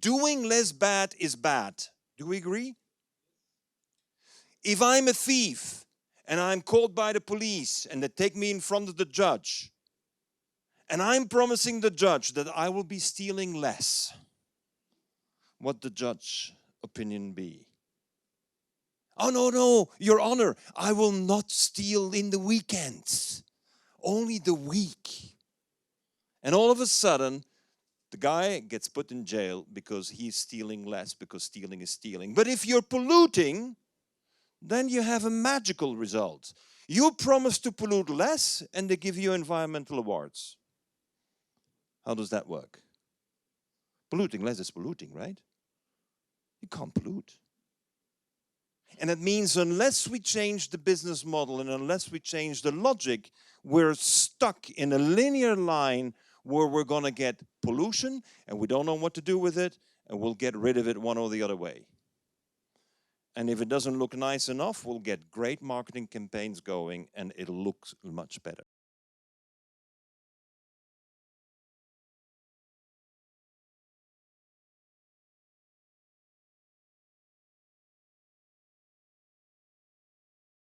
doing less bad is bad. Do we agree? If I'm a thief and I'm caught by the police and they take me in front of the judge, and I'm promising the judge that I will be stealing less, what the judge's opinion be? Oh, no, Your Honor, I will not steal in the weekends, only the week. And all of a sudden, the guy gets put in jail because he's stealing less, because stealing is stealing. But if you're polluting, then you have a magical result. You promise to pollute less and they give you environmental awards. How does that work? Polluting less is polluting, right? You can't pollute. And it means unless we change the business model and unless we change the logic, we're stuck in a linear line where we're going to get pollution and we don't know what to do with it, and we'll get rid of it one or the other way. And if it doesn't look nice enough, we'll get great marketing campaigns going and it'll look much better.